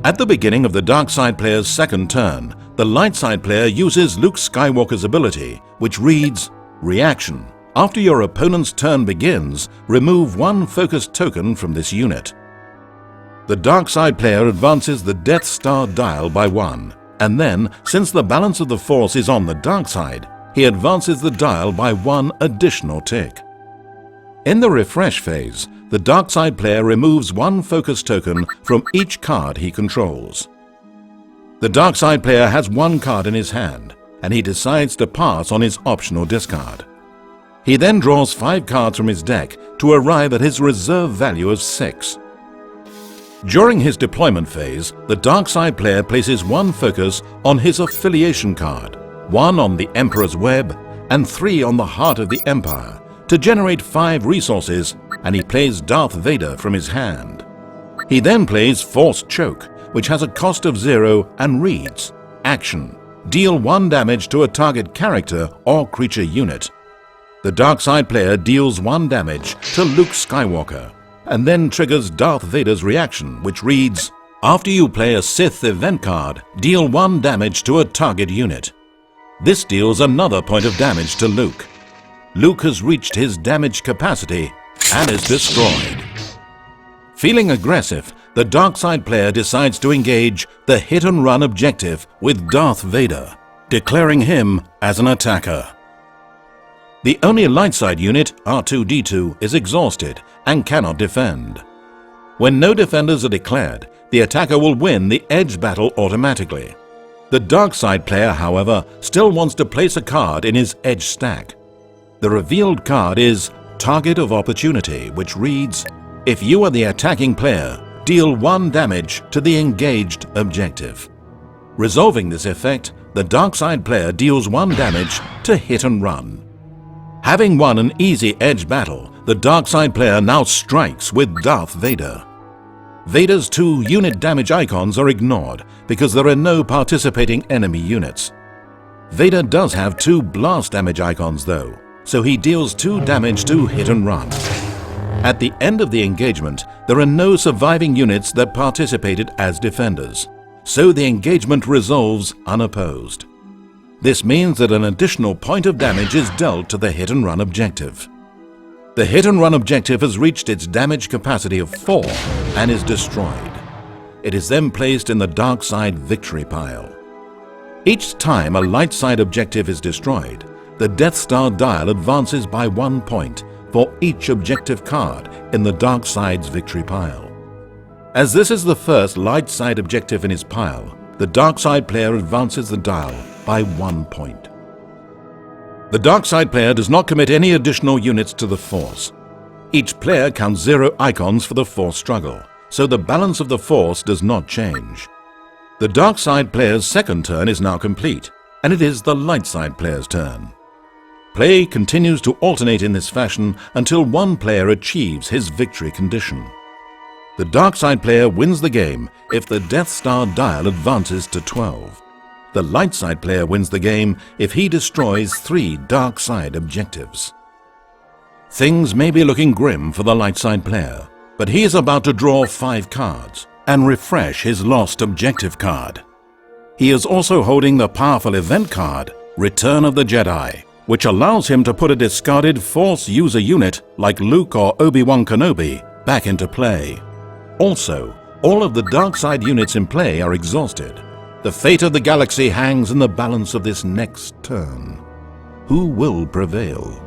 At the beginning of the dark side player's second turn, the light side player uses Luke Skywalker's ability, which reads, Reaction. After your opponent's turn begins, remove one focused token from this unit. The dark side player advances the Death Star dial by 1, and then, since the balance of the force is on the dark side, he advances the dial by 1 additional tick. In the refresh phase, the dark side player removes one focus token from each card he controls. The dark side player has one card in his hand, and he decides to pass on his optional discard. He then draws 5 cards from his deck to arrive at his reserve value of 6. During his deployment phase, the dark side player places one focus on his affiliation card, 1 on the Emperor's Web, and 3 on the Heart of the Empire, to generate 5 resources, and he plays Darth Vader from his hand. He then plays Force Choke, which has a cost of 0 and reads, Action. Deal 1 damage to a target character or creature unit. The dark side player deals 1 damage to Luke Skywalker, and then triggers Darth Vader's reaction, which reads, After you play a Sith event card, deal 1 damage to a target unit. This deals another point of damage to Luke. Luke has reached his damage capacity and is destroyed. Feeling aggressive, the dark side player decides to engage the hit-and-run objective with Darth Vader, declaring him as an attacker. The only light side unit, R2-D2, is exhausted and cannot defend. When no defenders are declared, the attacker will win the edge battle automatically. The dark side player, however, still wants to place a card in his edge stack. The revealed card is Target of Opportunity, which reads, If you are the attacking player, deal 1 damage to the engaged objective. Resolving this effect, the dark side player deals 1 damage to hit and run. Having won an easy edge battle, the dark side player now strikes with Darth Vader. Vader's 2 unit damage icons are ignored because there are no participating enemy units. Vader does have 2 blast damage icons though, so he deals 2 damage to hit and run. At the end of the engagement, there are no surviving units that participated as defenders, so the engagement resolves unopposed. This means that an additional point of damage is dealt to the hit-and-run objective. The hit-and-run objective has reached its damage capacity of 4 and is destroyed. It is then placed in the dark side victory pile. Each time a light side objective is destroyed, the Death Star dial advances by 1 point for each objective card in the dark side's victory pile. As this is the first light side objective in his pile, the dark side player advances the dial by 1 point. The dark side player does not commit any additional units to the force. Each player counts 0 icons for the force struggle, so the balance of the force does not change. The dark side player's second turn is now complete, and it is the light side player's turn. Play continues to alternate in this fashion until one player achieves his victory condition. The dark side player wins the game if the Death Star dial advances to 12. The light side player wins the game if he destroys 3 dark side objectives. Things may be looking grim for the light side player, but he is about to draw 5 cards and refresh his lost objective card. He is also holding the powerful event card, Return of the Jedi, which allows him to put a discarded Force user unit like Luke or Obi-Wan Kenobi back into play. Also, all of the dark side units in play are exhausted. The fate of the galaxy hangs in the balance of this next turn. Who will prevail?